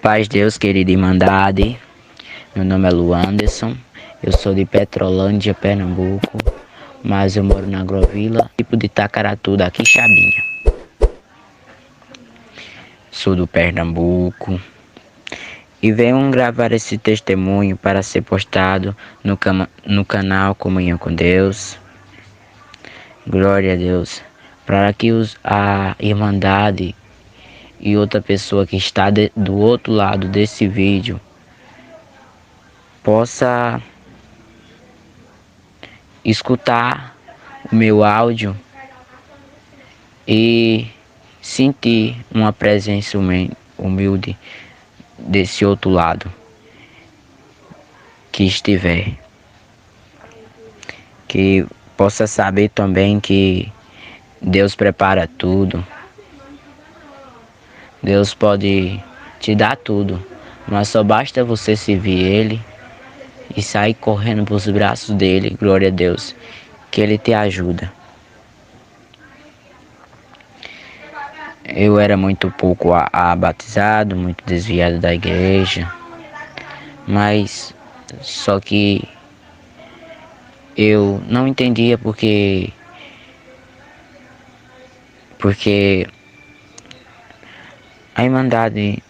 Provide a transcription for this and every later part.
Paz de Deus, querida Irmandade. Meu nome é Luanderson. Eu sou de Petrolândia, Pernambuco, mas eu moro na Agrovila, tipo de Itacaratu, daqui Xabinha. Sou do Pernambuco e venho gravar esse testemunho para ser postado no canal Comunhão com Deus. Glória a Deus. Para que a Irmandade e outra pessoa que está do outro lado desse vídeo possa escutar o meu áudio e sentir uma presença humilde desse outro lado que estiver. Que possa saber também que Deus prepara tudo. Deus pode te dar tudo, mas só basta você servir Ele e sair correndo para os braços dele, glória a Deus, que Ele te ajuda. Eu era muito pouco batizado, muito desviado da igreja, mas só que eu não entendia porque a Irmandade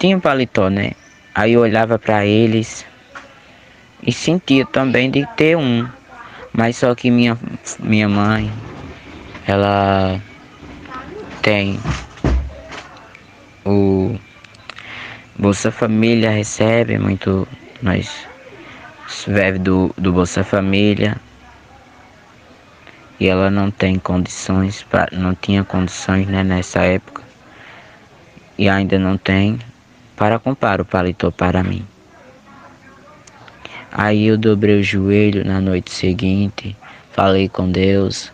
tinha um paletó, né? Aí eu olhava para eles e sentia também de ter um, mas só que minha mãe, ela tem o Bolsa Família, recebe muito, nós vive do Bolsa Família, e ela não tem condições, não tinha condições, né, nessa época, e ainda não tem, para comprar o paletó para mim. Aí eu dobrei o joelho na noite seguinte, falei com Deus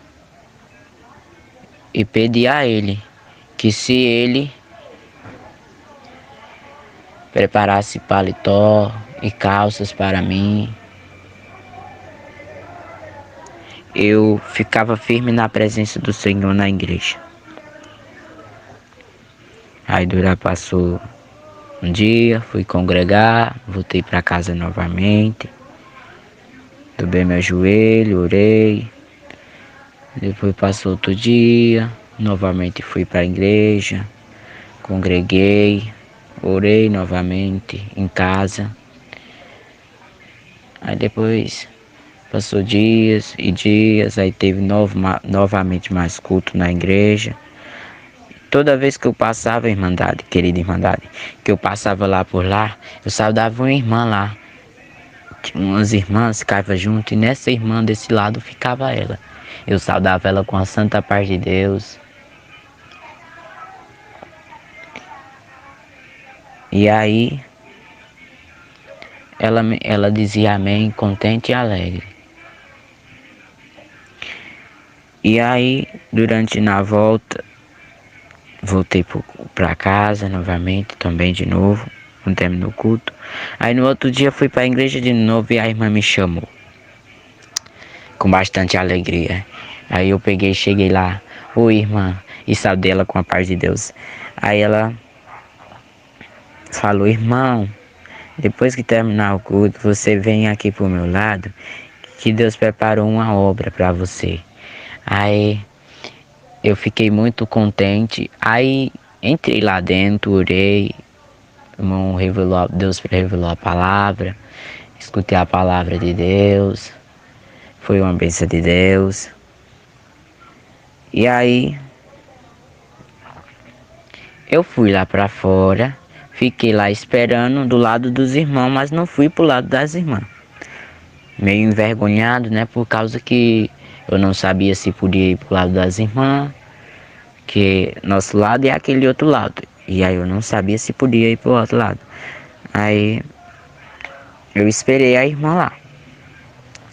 e pedi a Ele que se Ele preparasse paletó e calças para mim, eu ficava firme na presença do Senhor na igreja. Aí passou um dia, fui congregar, voltei para casa novamente, dobrei meu joelho, orei. Depois passou outro dia, novamente fui para a igreja, congreguei, orei novamente em casa. Aí depois passou dias e dias, aí teve novamente mais culto na igreja. Toda vez que eu passava, Irmandade, querida Irmandade, que eu passava lá por lá, eu saudava uma irmã lá. Tinha umas irmãs que ficavam junto e nessa irmã desse lado ficava ela. Eu saudava ela com a santa paz de Deus. E aí, ela dizia amém, contente e alegre. E aí, na volta, voltei para casa novamente, também de novo, no término do culto. Aí no outro dia fui para a igreja de novo e a irmã me chamou, com bastante alegria. Aí eu cheguei lá, oi irmã, e saudei ela com a paz de Deus. Aí ela falou, irmão, depois que terminar o culto, você vem aqui pro meu lado, que Deus preparou uma obra para você. Aí eu fiquei muito contente, aí entrei lá dentro, orei, Deus revelou a palavra, escutei a palavra de Deus, foi uma bênção de Deus. E aí eu fui lá para fora, fiquei lá esperando do lado dos irmãos, mas não fui pro lado das irmãs. Meio envergonhado, né, por causa que eu não sabia se podia ir pro lado das irmãs, que nosso lado é aquele outro lado. E aí eu não sabia se podia ir pro outro lado. Aí eu esperei a irmã lá.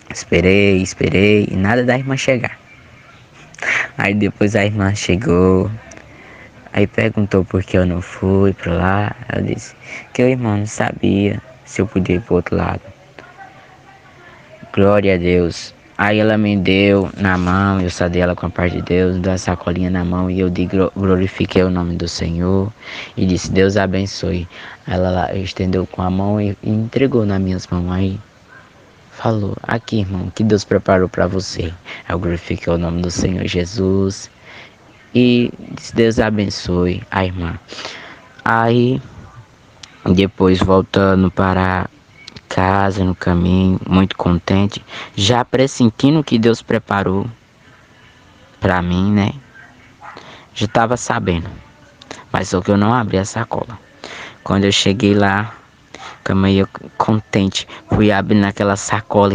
Esperei e nada da irmã chegar. Aí depois a irmã chegou. Aí perguntou por que eu não fui pra lá. Eu disse que o irmão não sabia se eu podia ir pro outro lado. Glória a Deus. Aí ela me deu na mão, eu sadei ela com a parte de Deus, dei a sacolinha na mão e eu glorifiquei o nome do Senhor e disse, Deus abençoe. Ela lá estendeu com a mão e entregou nas minhas mãos. Aí falou, aqui irmão, que Deus preparou para você. Aí eu glorifiquei o nome do Senhor Jesus e disse, Deus abençoe a irmã. Aí depois voltando para casa, no caminho, muito contente, já pressentindo o que Deus preparou para mim, né? Já estava sabendo, mas só que eu não abri a sacola. Quando eu cheguei lá, meio contente, fui abrindo aquela sacola,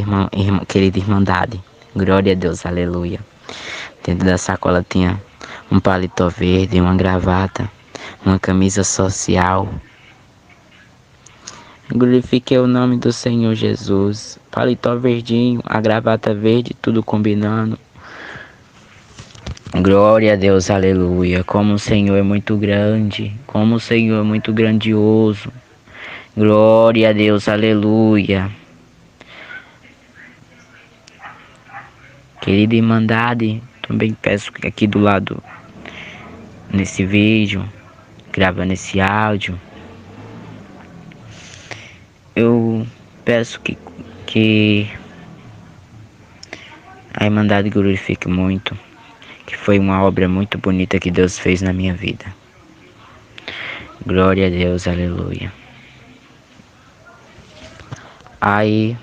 querida Irmandade. Glória a Deus, aleluia. Dentro da sacola tinha um paletó verde, uma gravata, uma camisa social. Glorifiquei o nome do Senhor Jesus. Paletó verdinho, a gravata verde, tudo combinando. Glória a Deus, aleluia. Como o Senhor é muito grande, como o Senhor é muito grandioso. Glória a Deus, aleluia. Querida Irmandade, também peço que aqui do lado, nesse vídeo, gravando esse áudio, eu peço que a Irmandade glorifique muito, que foi uma obra muito bonita que Deus fez na minha vida. Glória a Deus, aleluia. Aí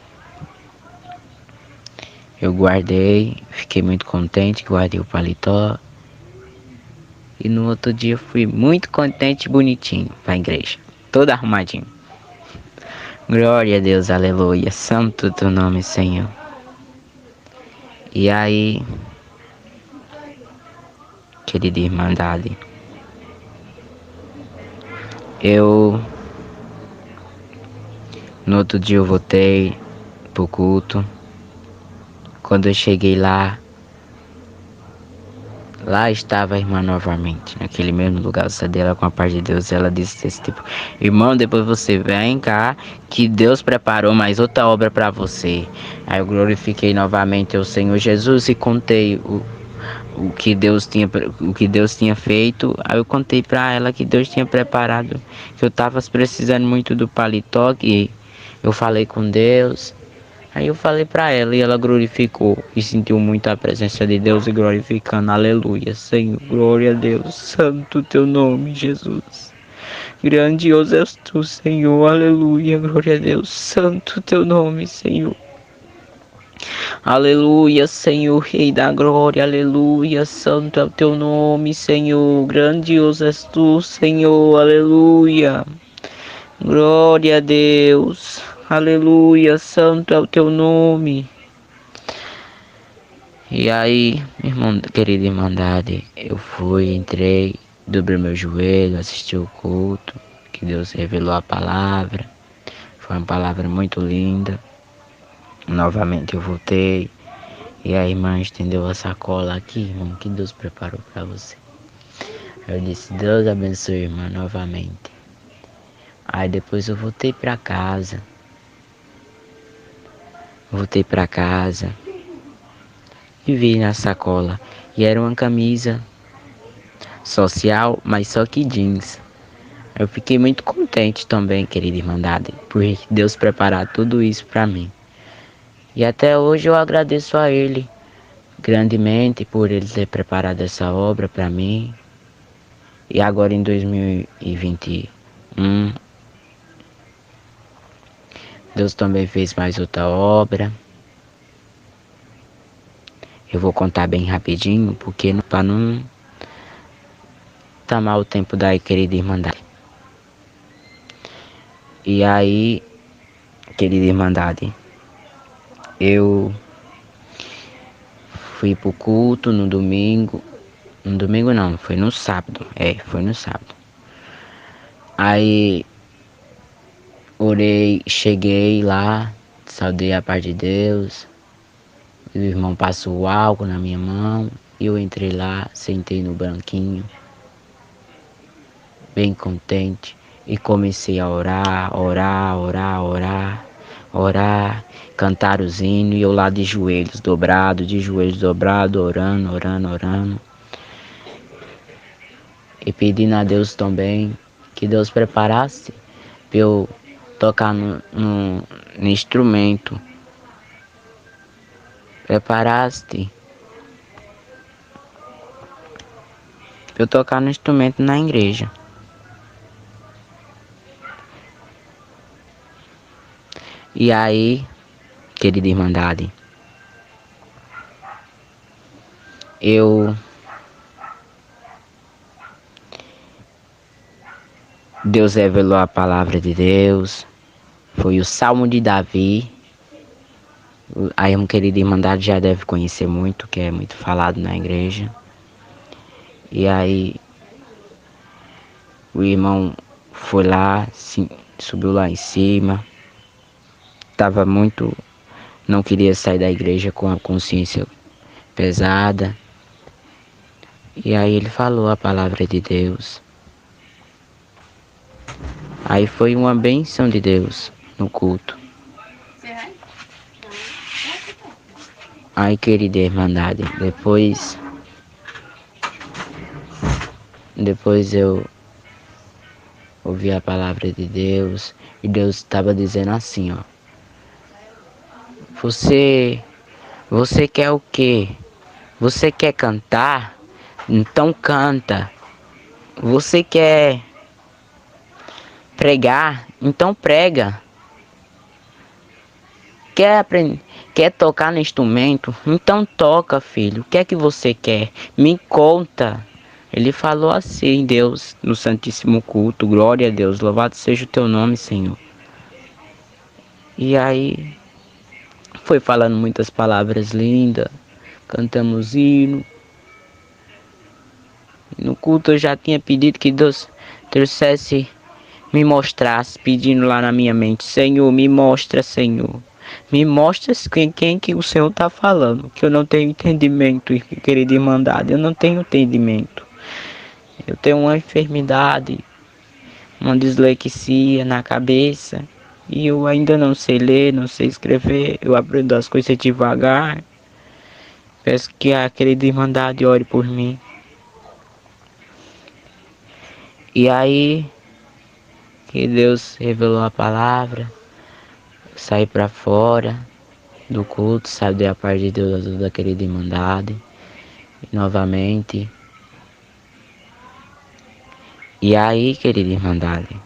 eu guardei, fiquei muito contente, guardei o paletó. E no outro dia fui muito contente e bonitinho para a igreja, todo arrumadinho. Glória a Deus, aleluia, santo teu nome, Senhor. E aí, querida Irmandade, no outro dia eu voltei pro culto. Quando eu cheguei lá estava a irmã novamente, naquele mesmo lugar, eu sadei ela com a parte de Deus. Ela disse desse tipo, irmão, depois você vem cá, que Deus preparou mais outra obra para você. Aí eu glorifiquei novamente o Senhor Jesus e contei o que Deus tinha feito. Aí eu contei para ela que Deus tinha preparado, que eu tava precisando muito do paletó, que eu falei com Deus. Aí eu falei para ela e ela glorificou e sentiu muito a presença de Deus e glorificando, aleluia, Senhor, glória a Deus, santo teu nome, Jesus. Grandioso és tu, Senhor, aleluia, glória a Deus, santo teu nome, Senhor. Aleluia, Senhor, Rei da glória, aleluia, santo é o teu nome, Senhor, grandioso és tu, Senhor, aleluia. Glória a Deus, aleluia, santo é o teu nome. E aí, irmão, querida Irmandade, eu entrei, dobrei meu joelho, assisti o culto, que Deus revelou a palavra. Foi uma palavra muito linda. Novamente eu voltei e a irmã estendeu a sacola aqui, irmão, que Deus preparou para você. Eu disse, Deus abençoe, irmã, novamente. Aí depois eu voltei para casa. E vi na sacola. E era uma camisa social, mas só que jeans. Eu fiquei muito contente também, querida Irmandade, por Deus preparar tudo isso para mim. E até hoje eu agradeço a Ele grandemente por Ele ter preparado essa obra para mim. E agora em 2021, Deus também fez mais outra obra. Eu vou contar bem rapidinho, porque para não tomar o tempo da querida Irmandade. E aí, querida Irmandade, eu fui pro culto no domingo. No domingo não, foi no sábado. Foi no sábado. Aí orei, cheguei lá, saudei a paz de Deus. O irmão passou o álcool na minha mão. E eu entrei lá, sentei no banquinho, bem contente. E comecei a orar. cantar os hinos e eu lá de joelhos dobrado, orando, orando, orando. E pedindo a Deus também que Deus preparasse para eu tocar no instrumento. Preparaste para eu tocar no instrumento na igreja. E aí, querida Irmandade, Deus revelou a palavra de Deus, foi o Salmo de Davi. Aí uma querida Irmandade já deve conhecer muito, que é muito falado na igreja. E aí o irmão foi lá, subiu lá em cima, não queria sair da igreja com a consciência pesada. E aí ele falou a palavra de Deus. Aí foi uma bênção de Deus no culto. Aí, querida Irmandade, depois eu ouvi a palavra de Deus e Deus estava dizendo assim, ó. Você quer o quê? Você quer cantar? Então canta. Você quer pregar? Então prega. Quer tocar no instrumento? Então toca, filho. O que é que você quer? Me conta. Ele falou assim, Deus, no Santíssimo Culto. Glória a Deus. Louvado seja o teu nome, Senhor. E aí, foi falando muitas palavras lindas. Cantamos hino. No culto eu já tinha pedido que Deus trouxesse, me mostrasse, pedindo lá na minha mente. Senhor, me mostra, Senhor. Me mostra quem que o Senhor está falando, que eu não tenho entendimento, querida Irmandade, eu não tenho entendimento. Eu tenho uma enfermidade, uma dislexia na cabeça, e eu ainda não sei ler, não sei escrever, eu aprendo as coisas devagar. Peço que a querida Irmandade ore por mim. E aí, que Deus revelou a palavra, saí para fora do culto, sabe, da parte de Deus da querida Irmandade, e novamente. E aí, querida Irmandade,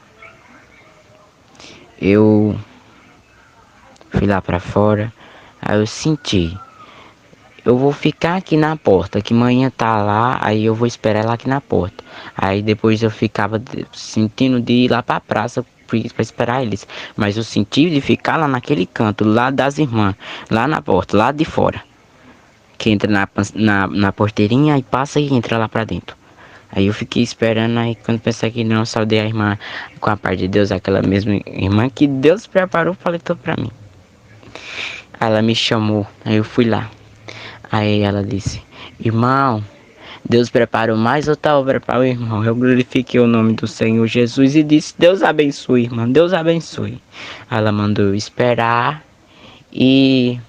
eu fui lá para fora, aí eu senti, eu vou ficar aqui na porta, que manhã tá lá, aí eu vou esperar ela aqui na porta. Aí depois eu ficava sentindo de ir lá pra praça para esperar eles, mas eu senti de ficar lá naquele canto, lá das irmãs, lá na porta, lá de fora, que entra na porteirinha e passa e entra lá pra dentro. Aí eu fiquei esperando, aí quando pensei que não, saudei a irmã com a parte de Deus, aquela mesma irmã que Deus preparou, paletou pra mim. Aí ela me chamou, aí eu fui lá. Aí ela disse, irmão, Deus preparou mais outra obra para o irmão. Eu glorifiquei o nome do Senhor Jesus e disse, Deus abençoe, irmão, Deus abençoe. Aí ela mandou eu esperar e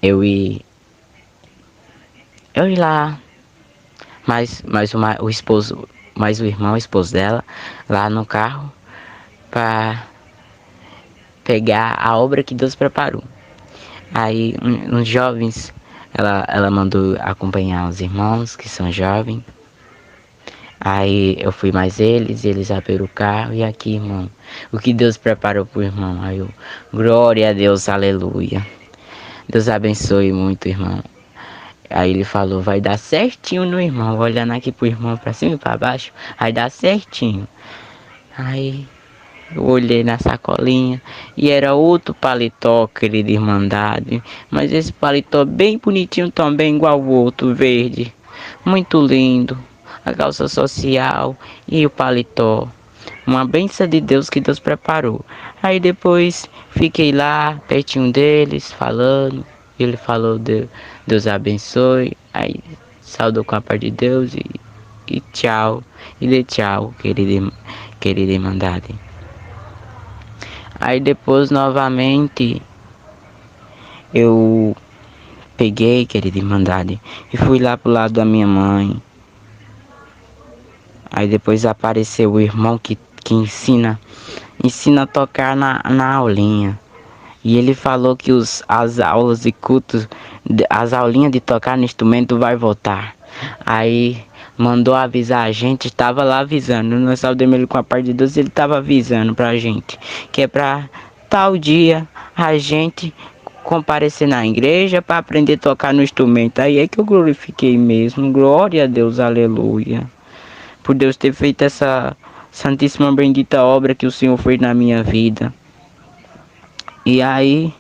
eu ir lá. Mas o irmão, o esposo dela, lá no carro, para pegar a obra que Deus preparou. Aí uns jovens, ela mandou acompanhar os irmãos que são jovens. Aí eu fui mais eles abriram o carro e aqui, irmão, o que Deus preparou pro irmão. Aí eu, glória a Deus, aleluia. Deus abençoe muito, irmão. Aí ele falou, vai dar certinho no irmão, olhando aqui pro irmão pra cima e pra baixo, vai dar certinho. Aí eu olhei na sacolinha e era outro paletó, querida Irmandade. Mas esse paletó bem bonitinho também, igual o outro, verde. Muito lindo. A calça social e o paletó. Uma bênção de Deus que Deus preparou. Aí depois fiquei lá, pertinho deles, falando. Ele falou, Deus abençoe. Aí saudou com a paz de Deus e tchau. E dê tchau, querida Irmandade. Aí depois novamente eu peguei, querida Irmandade, e fui lá pro lado da minha mãe. Aí depois apareceu o irmão que ensina a tocar na aulinha. E ele falou que as aulas de culto, as aulinhas de tocar no instrumento vai voltar. Aí mandou avisar a gente, estava lá avisando. Nós saudemos ele com a parte de Deus, ele estava avisando pra gente. Que é pra tal dia a gente comparecer na igreja para aprender a tocar no instrumento. Aí é que eu glorifiquei mesmo. Glória a Deus, aleluia. Por Deus ter feito essa santíssima bendita obra que o Senhor fez na minha vida. E aí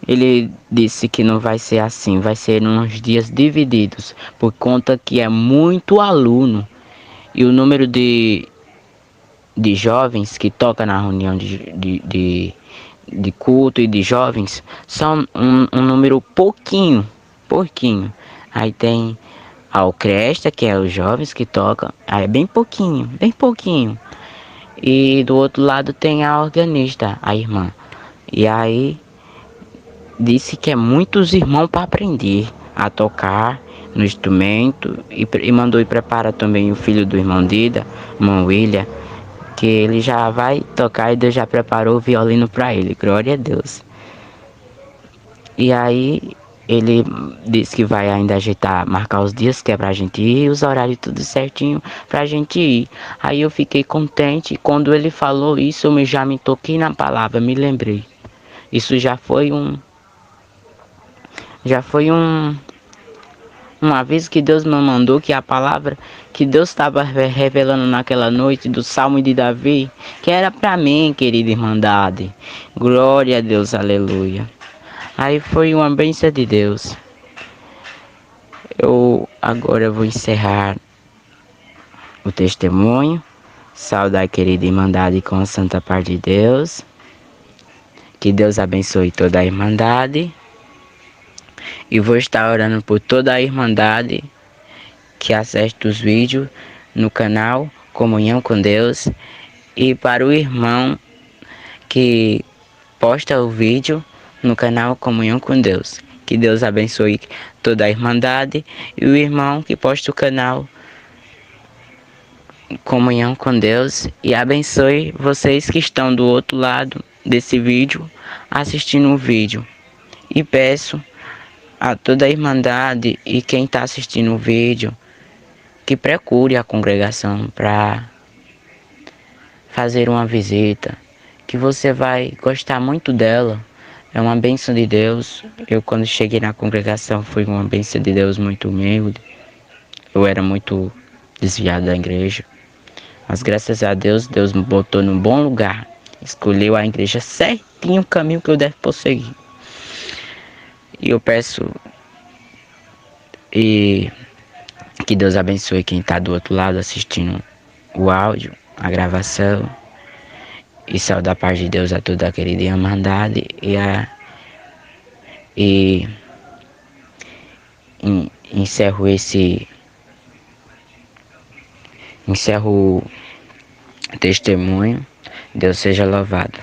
ele disse que não vai ser assim, vai ser uns dias divididos, por conta que é muito aluno. E o número de jovens que toca na reunião de culto e de jovens são um número pouquinho. Aí tem a orquestra, que é os jovens que tocam, aí é bem pouquinho. E do outro lado tem a organista, a irmã. E aí disse que é muitos irmãos para aprender a tocar no instrumento e mandou ir preparar também o filho do irmão Dida, irmão William, que ele já vai tocar e Deus já preparou o violino para ele, glória a Deus. E aí ele disse que vai ainda ajeitar, marcar os dias que é pra gente ir, os horários tudo certinho pra gente ir. Aí eu fiquei contente, quando ele falou isso eu já me toquei na palavra, me lembrei. Isso já foi um aviso que Deus me mandou, que a palavra que Deus estava revelando naquela noite do Salmo de Davi, que era para mim, querida Irmandade. Glória a Deus, aleluia. Aí foi uma bênção de Deus. Eu agora vou encerrar o testemunho. Saudar a querida Irmandade com a santa paz de Deus. Que Deus abençoe toda a Irmandade. E vou estar orando por toda a Irmandade que assiste os vídeos no canal Comunhão com Deus. E para o irmão que posta o vídeo no canal Comunhão com Deus. Que Deus abençoe toda a Irmandade. E o irmão que posta o canal Comunhão com Deus. E abençoe vocês que estão do outro lado desse vídeo assistindo o vídeo. E peço a toda a Irmandade e quem está assistindo o vídeo que procure a congregação para fazer uma visita, que você vai gostar muito dela. É uma bênção de Deus. Eu quando cheguei na congregação foi uma bênção de Deus muito humilde. Eu era muito desviado da igreja. Mas graças a Deus, Deus me botou num bom lugar. Escolheu a igreja certinho o caminho que eu devo prosseguir. E eu peço que Deus abençoe quem está do outro lado assistindo o áudio, a gravação. E saudar a paz de Deus a toda a querida Irmandade e encerro o testemunho. Deus seja louvado.